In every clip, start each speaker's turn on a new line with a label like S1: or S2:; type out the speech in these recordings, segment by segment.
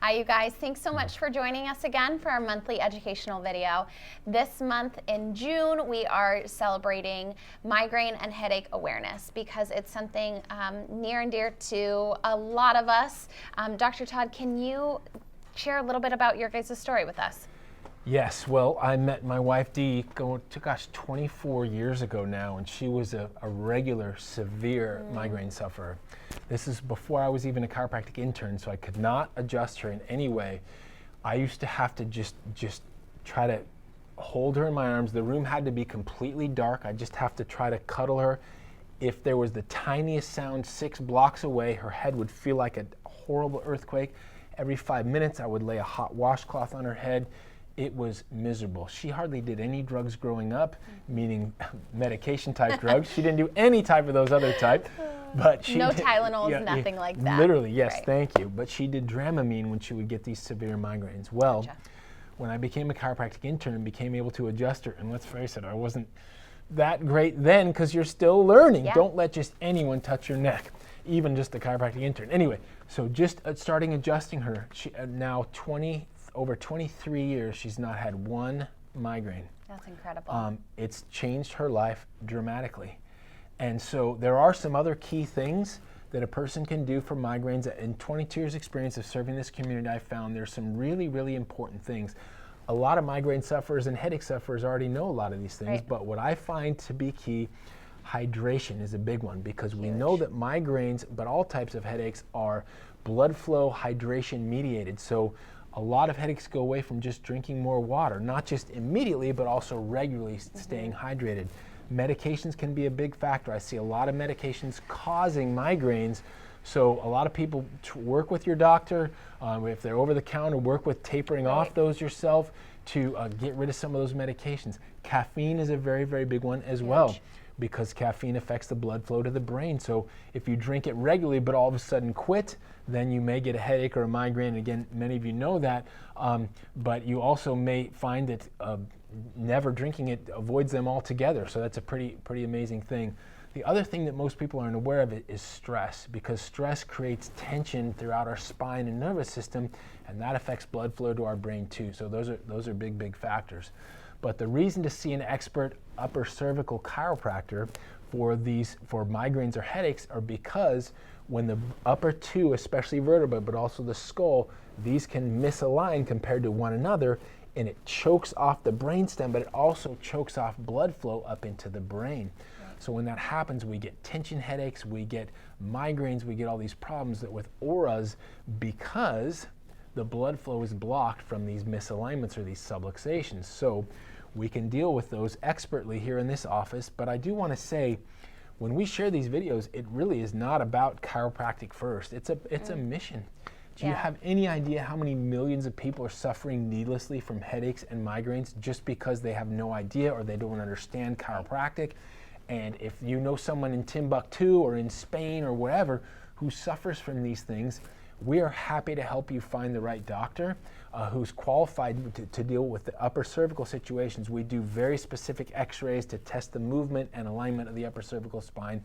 S1: Hi, you guys. Thanks so much for joining us again for our monthly educational video. This month in June, we are celebrating migraine and headache awareness because it's something near and dear to a lot of us. Dr. Todd, can you share a little bit about your guys' story with us?
S2: Yes, well, I met my wife Dee, 24 years ago now, and she was a regular, severe migraine sufferer. This is before I was even a chiropractic intern, so I could not adjust her in any way. I used to have to just try to hold her in my arms. The room had to be completely dark. I just have to try to cuddle her. If there was the tiniest sound 6 blocks away, her head would feel like a horrible earthquake. Every 5 minutes, I would lay a hot washcloth on her head. It was miserable. She hardly did any drugs growing up, meaning medication type drugs. She didn't do any type of those other type. But she
S1: No
S2: did,
S1: Tylenols, nothing like that.
S2: Literally, yes,
S1: Right.
S2: Thank you. But she did Dramamine when she would get these severe migraines. Well,
S1: Gotcha.
S2: when I became a chiropractic intern and became able to adjust her, and let's face it, I wasn't that great then because you're still learning.
S1: Yeah.
S2: Don't let just anyone touch your neck, even just a chiropractic intern. Anyway, so just starting adjusting her, she now over 23 years, she's not had one migraine.
S1: That's incredible.
S2: It's changed her life dramatically. And so there are some other key things that a person can do for migraines. In 22 years experience of serving this community, I found there's some really, really important things. A lot of migraine sufferers and headache sufferers already know a lot of these things,
S1: Right.
S2: but what I find to be key, hydration is a big one, because we know
S1: Huge.
S2: that migraines, but all types of headaches, are blood flow hydration mediated. So a lot of headaches go away from just drinking more water, not just immediately, but also regularly staying hydrated. Medications can be a big factor. I see a lot of medications causing migraines. So a lot of people work with your doctor. If they're over the counter, work with tapering off those yourself to get rid of some of those medications. Caffeine is a very, very big one as well, because caffeine affects the blood flow to the brain. So if you drink it regularly but all of a sudden quit, then you may get a headache or a migraine. Again, many of you know that, but you also may find that never drinking it avoids them altogether. So that's a pretty amazing thing. The other thing that most people aren't aware of is stress, because stress creates tension throughout our spine and nervous system, and that affects blood flow to our brain too. So those are big factors. But the reason to see an expert upper cervical chiropractor for migraines or headaches are because when the upper two, especially vertebra, but also the skull, these can misalign compared to one another, and it chokes off the brainstem, but it also chokes off blood flow up into the brain. So when that happens, we get tension headaches, we get migraines, we get all these problems with auras because the blood flow is blocked from these misalignments or these subluxations. So we can deal with those expertly here in this office, but I do want to say, when we share these videos, it really is not about chiropractic first. It's a mission. Do you have any idea how many millions of people are suffering needlessly from headaches and migraines just because they have no idea or they don't understand chiropractic? And if you know someone in Timbuktu or in Spain or wherever who suffers from these things, we are happy to help you find the right doctor who's qualified to deal with the upper cervical situations. We do very specific x-rays to test the movement and alignment of the upper cervical spine.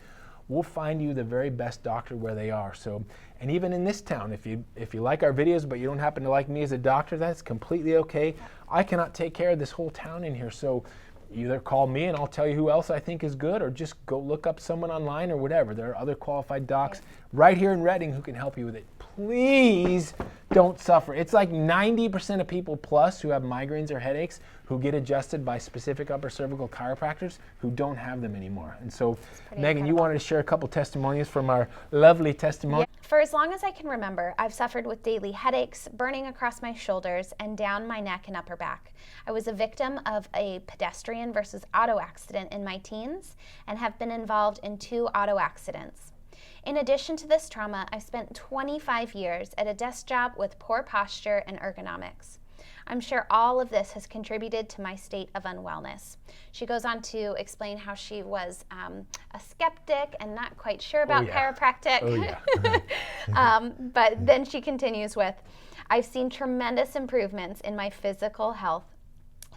S2: We'll find you the very best doctor where they are. So, and even in this town, if you like our videos but you don't happen to like me as a doctor, that's completely okay. I cannot take care of this whole town in here. So either call me and I'll tell you who else I think is good, or just go look up someone online or whatever. There are other qualified docs right here in Reading who can help you with it. Please don't suffer. It's like 90% of people plus who have migraines or headaches who get adjusted by specific upper cervical chiropractors who don't have them anymore. And so, Megan, you wanted to share a couple testimonials from our lovely testimony.
S1: Yeah. For as long as I can remember, I've suffered with daily headaches, burning across my shoulders, and down my neck and upper back. I was a victim of a pedestrian versus auto accident in my teens and have been involved in 2 auto accidents. In addition to this trauma, I've spent 25 years at a desk job with poor posture and ergonomics. I'm sure all of this has contributed to my state of unwellness. She goes on to explain how she was a skeptic and not quite sure about chiropractic. But then she continues with, I've seen tremendous improvements in my physical health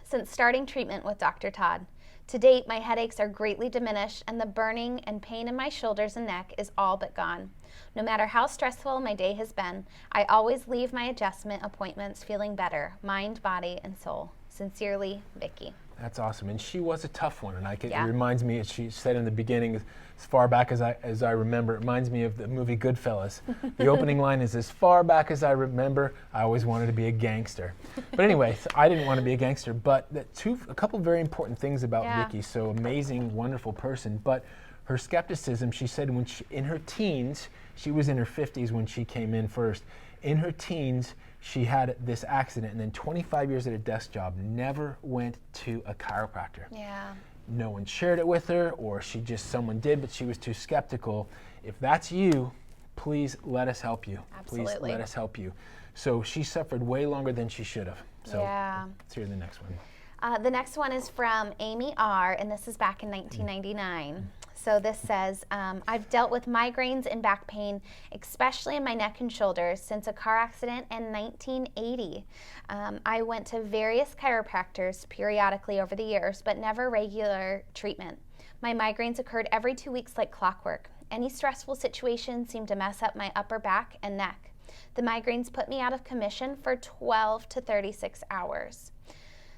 S1: since starting treatment with Dr. Todd. To date, my headaches are greatly diminished and the burning and pain in my shoulders and neck is all but gone. No matter how stressful my day has been, I always leave my adjustment appointments feeling better, mind, body, and soul. Sincerely, Vicki.
S2: That's awesome. And she was a tough one. And it
S1: Yeah.
S2: reminds me, as she said in the beginning, as far back as I remember, it reminds me of the movie Goodfellas. The opening line is, as far back as I remember, I always wanted to be a gangster. But anyway, so I didn't want to be a gangster. But a couple very important things about Vicki. So amazing, wonderful person. But her skepticism, she said when in her teens, she was in her 50s when she came in first. In her teens, she had this accident, and then 25 years at a desk job, never went to a chiropractor.
S1: Yeah.
S2: No one shared it with her, or someone did, but she was too skeptical. If that's you, please let us help you.
S1: Absolutely.
S2: Please let us help you. So she suffered way longer than she should have. So let's hear the next one.
S1: The next one is from Amy R., and this is back in 1999. So this says, I've dealt with migraines and back pain, especially in my neck and shoulders, since a car accident in 1980. I went to various chiropractors periodically over the years, but never regular treatment. My migraines occurred every 2 weeks like clockwork. Any stressful situation seemed to mess up my upper back and neck. The migraines put me out of commission for 12 to 36 hours.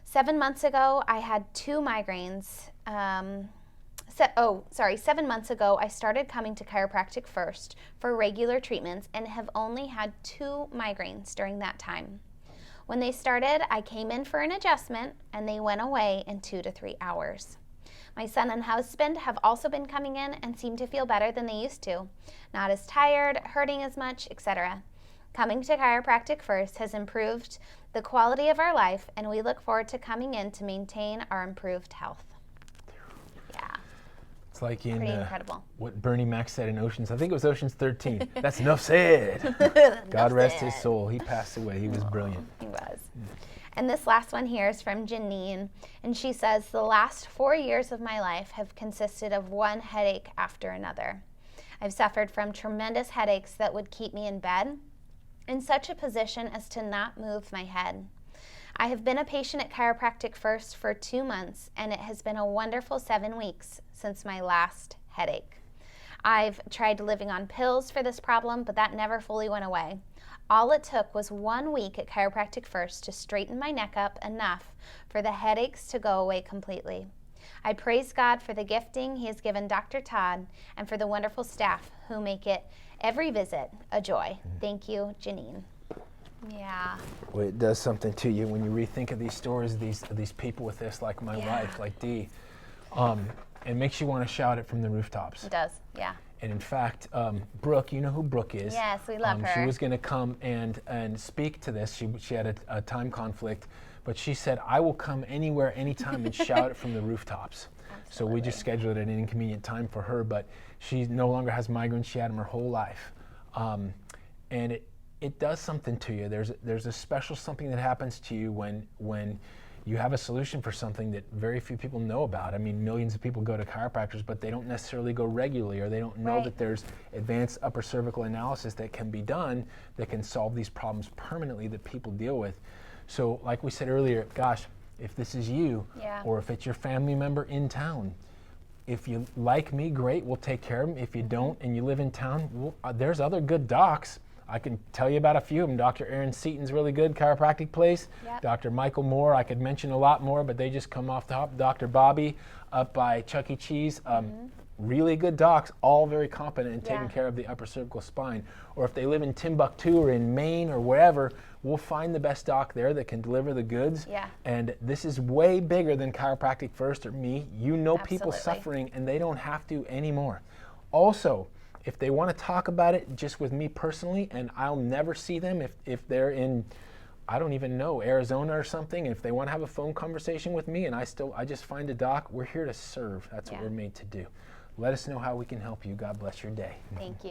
S1: 7 months ago, I had 2 migraines. 7 months ago, I started coming to chiropractic first for regular treatments and have only had 2 migraines during that time. When they started, I came in for an adjustment and they went away in 2 to 3 hours. My son and husband have also been coming in and seem to feel better than they used to. Not as tired, hurting as much, etc. Coming to chiropractic first has improved the quality of our life, and we look forward to coming in to maintain our improved health. Yeah.
S2: It's like in
S1: Pretty incredible.
S2: What Bernie Mac said in Oceans, I think it was Oceans 13. That's enough said. God rest his soul. He passed away. He was brilliant.
S1: He was. And this last one here is from Janine, and she says, the last 4 years of my life have consisted of one headache after another. I've suffered from tremendous headaches that would keep me in bed in such a position as to not move my head. I have been a patient at Chiropractic First for 2 months, and it has been a wonderful 7 weeks since my last headache. I've tried living on pills for this problem, but that never fully went away. All it took was 1 week at Chiropractic First to straighten my neck up enough for the headaches to go away completely. I praise God for the gifting He has given Dr. Todd and for the wonderful staff who make it every visit a joy. Thank you, Janine. Yeah.
S2: Well, it does something to you when you rethink of these stories, these people with this, like my wife, like Dee. It makes you want to shout it from the rooftops.
S1: It does, yeah.
S2: And in fact, Brooke, you know who Brooke is.
S1: Yes, we love her.
S2: She was going to come and speak to this. She had a time conflict, but she said, I will come anywhere, anytime, and shout it from the rooftops.
S1: Absolutely.
S2: So we just scheduled it at an inconvenient time for her, but she no longer has migraines. She had them her whole life. And it does something to you. There's a special something that happens to you when you have a solution for something that very few people know about. I mean, millions of people go to chiropractors, but they don't necessarily go regularly, or they don't know that there's advanced upper cervical analysis that can be done that can solve these problems permanently that people deal with. So like we said earlier, gosh, if this is you, or if it's your family member in town, if you like me, great, we'll take care of them. If you don't and you live in town, there's other good docs. I can tell you about a few of them. Dr. Aaron Seaton's really good, chiropractic place. Yep. Dr. Michael Moore, I could mention a lot more, but they just come off the top. Dr. Bobby up by Chuck E. Cheese. Really good docs, all very competent in taking care of the upper cervical spine. Or if they live in Timbuktu or in Maine or wherever, we'll find the best doc there that can deliver the goods. And this is way bigger than Chiropractic First or me. You know people suffering, and they don't have to anymore. Also, if they want to talk about it just with me personally, and I'll never see them if they're in, I don't even know, Arizona or something, and if they want to have a phone conversation with me and I just find a doc, we're here to serve. That's what we're made to do. Let us know how we can help you. God bless your day.
S1: Thank you.